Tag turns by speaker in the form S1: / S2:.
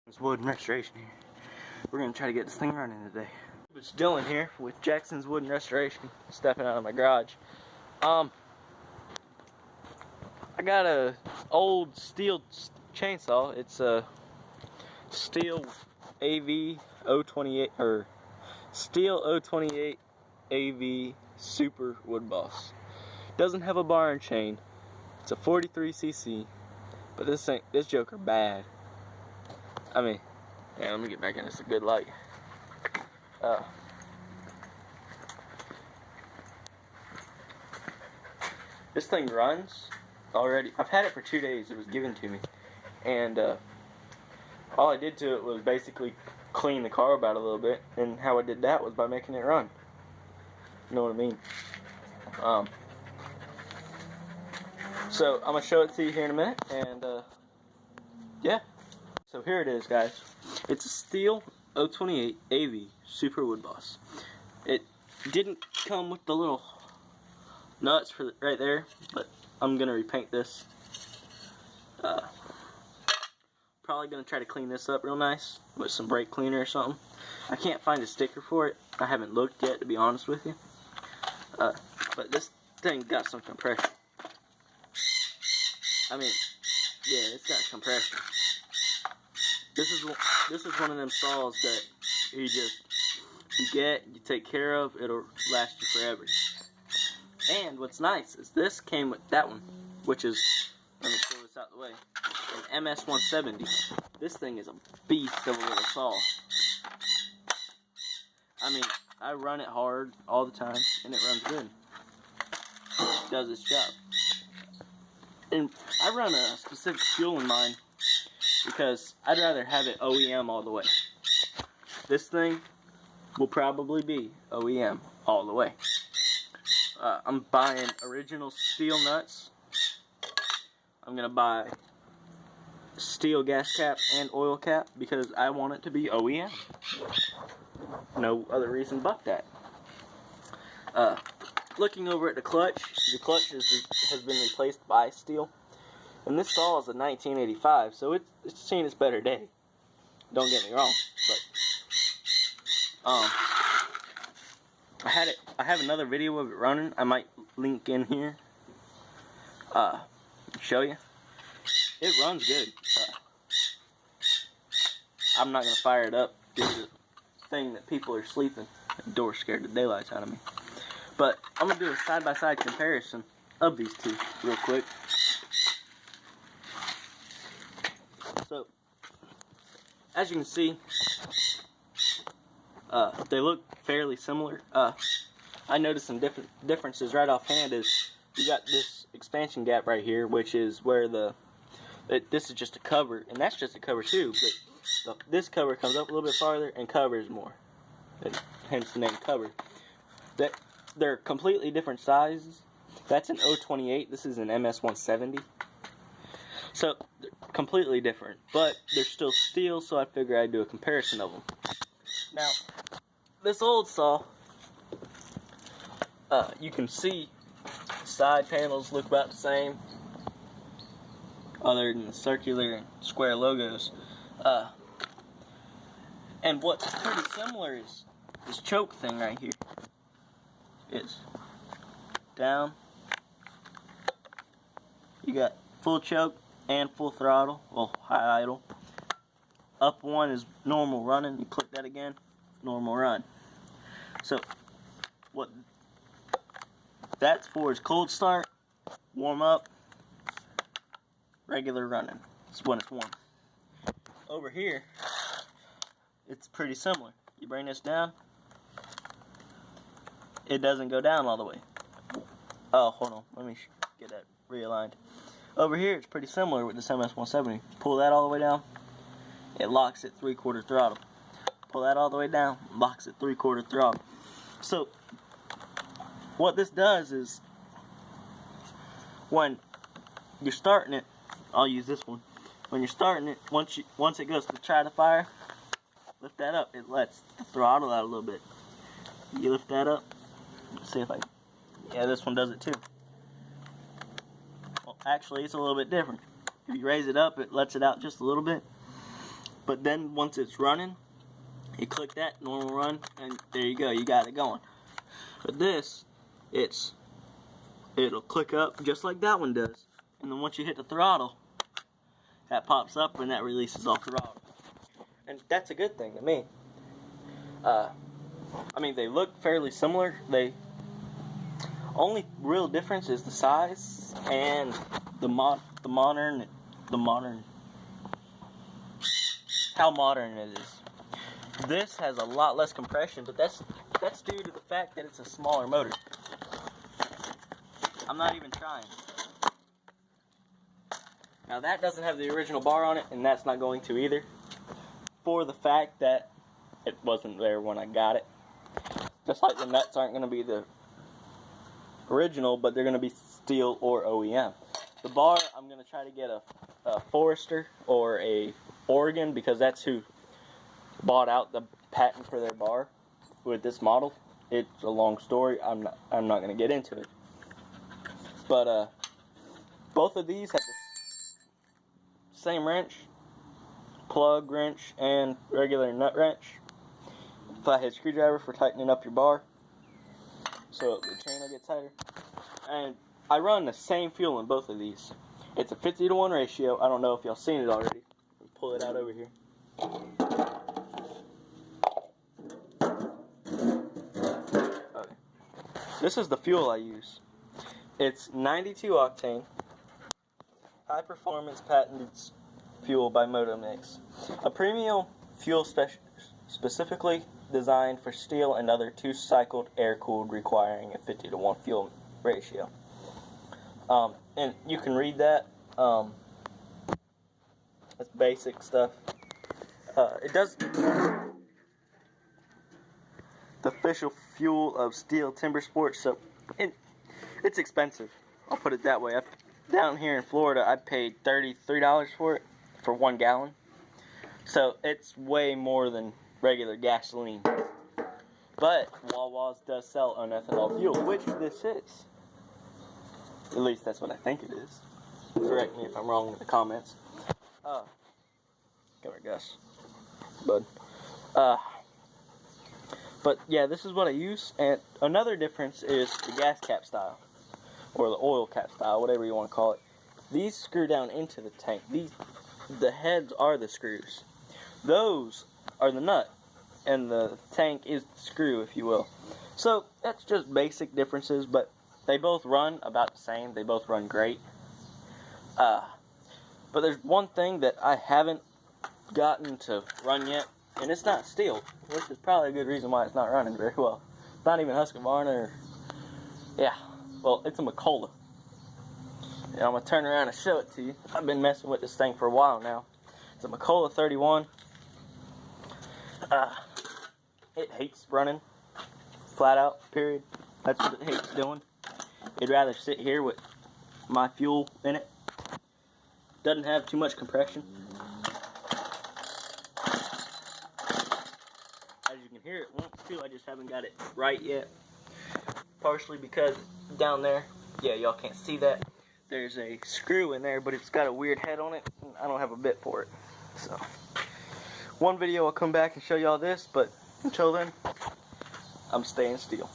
S1: It's wood and restoration here. We're gonna try to get this thing running today. It's Dylan here with Jackson's Wood and Restoration, stepping out of my garage. I got a old Stihl chainsaw. It's a Stihl AV 028 or Stihl 028 AV Super Wood Boss. Doesn't have a bar and chain. It's a 43cc, but this joker bad. I mean, yeah, let me get back in. It's a good light. This thing runs already. I've had it for 2 days. It was given to me, and all I did to it was basically clean the carb out a little bit. And how I did that was by making it run. You know what I mean? So I'm gonna show it to you here in a minute, and yeah. So here it is, guys. It's a Stihl 028 AV Super Wood Boss. It didn't come with the little nuts for right there, but I'm gonna repaint this. Probably gonna try to clean this up real nice with some brake cleaner or something. I can't find a sticker for it. I haven't looked yet, to be honest with you. But this thing got some compression. I mean, yeah, it's got compression. This is one of them saws that you take care of. It'll last you forever. And what's nice is this came with that one, which is, let me pull this out of the way, an ms170. This thing is a beast of a little saw. I mean, I run it hard all the time, and it runs good. It does its job. And I run a specific fuel in mine because I'd rather have it OEM all the way. This thing will probably be OEM all the way. I'm buying original Stihl nuts. I'm gonna buy Stihl gas cap and oil cap because I want it to be OEM. No other reason but that. Looking over at the clutch has been replaced by Stihl. And this saw is a 1985, so it's seen its better day. Don't get me wrong, but I have another video of it running. I might link in here. Show you. It runs good. I'm not gonna fire it up due to the thing that people are sleeping. The door scared the daylights out of me. But I'm gonna do a side-by-side comparison of these two real quick. So, as you can see, they look fairly similar. I noticed some differences right offhand. Is you got this expansion gap right here, which is where this is just a cover, and that's just a cover too. But this cover comes up a little bit farther and covers more, hence the name cover. They're completely different sizes. That's an 028. This is an ms170. So, they're completely different, but they're still Stihl, so I figure I'd do a comparison of them. Now, this old saw, you can see side panels look about the same, other than the circular and square logos. And what's pretty similar is this choke thing right here. It's down. You got full choke and full throttle, well, high idle. Up one is normal running. You click that again, normal run. So what that's for is cold start, warm up, regular running. It's when it's warm. Over here, it's pretty similar. You bring this down, it doesn't go down all the way. Oh, hold on, let me get that realigned. Over here, it's pretty similar with this ms170. Pull that all the way down, it locks at 3/4 throttle. Pull that all the way down, locks at 3/4 throttle. So, what this does is, when you're starting it, I'll use this one. When you're starting it, once it goes to try to fire, lift that up. It lets the throttle out a little bit. You lift that up. Let's see if I. Yeah, this one does it too. Well, actually, it's a little bit different. If you raise it up, it lets it out just a little bit. But then once it's running, you click that normal run, and there you go, you got it going. But this, it'll click up just like that one does, and then once you hit the throttle, that pops up and that releases off the throttle. And that's a good thing to me. I mean, they look fairly similar. The only real difference is the size and the modern, how modern it is. This has a lot less compression, but that's due to the fact that it's a smaller motor. I'm not even trying. Now that doesn't have the original bar on it, and that's not going to either, for the fact that it wasn't there when I got it. Just like the nuts aren't going to be the original, but they're going to be Stihl or OEM. The bar, I'm going to try to get a Forester or a Oregon, because that's who bought out the patent for their bar with this model. It's a long story. I'm not going to get into it. But both of these have the same wrench, plug wrench, and regular nut wrench. Flathead screwdriver for tightening up your bar so the chain will get tighter. And I run the same fuel in both of these. It's a 50-to-1 ratio. I don't know if y'all seen it already. Pull it out over here. Okay. This is the fuel I use. It's 92 octane, high performance patented fuel by Motomix. A premium fuel specifically designed for Stihl and other two-cycled air-cooled, requiring a 50-to-1 fuel ratio. And you can read that. That's basic stuff. It does. The official fuel of Stihl Timber Sports, so it's expensive. I'll put it that way. Down here in Florida, I paid $33 for it for 1 gallon. So it's way more than regular gasoline. But Wawa's does sell unethanol fuel, which this is. At least that's what I think it is. Correct me if I'm wrong in the comments. Come here, Gus. Bud. But yeah, this is what I use. And another difference is the gas cap style, or the oil cap style, whatever you want to call it. These screw down into the tank. The heads are the screws. Those are the nut, and the tank is the screw, if you will. So that's just basic differences, but they both run about the same. They both run great. But there's one thing that I haven't gotten to run yet, and it's not Stihl, which is probably a good reason why it's not running very well. It's not even Husqvarna or, yeah, well, it's a McCulloch. And I'm going to turn around and show it to you. I've been messing with this thing for a while now. It's a McCulloch 31. It hates running, flat out, period. That's what it hates doing. It'd rather sit here with my fuel in it. Doesn't have too much compression. As you can hear, it wants to. I just haven't got it right yet. Partially because down there, yeah, y'all can't see that. There's a screw in there, but it's got a weird head on it. And I don't have a bit for it. So, one video I'll come back and show y'all this, but until then, I'm staying Stihl.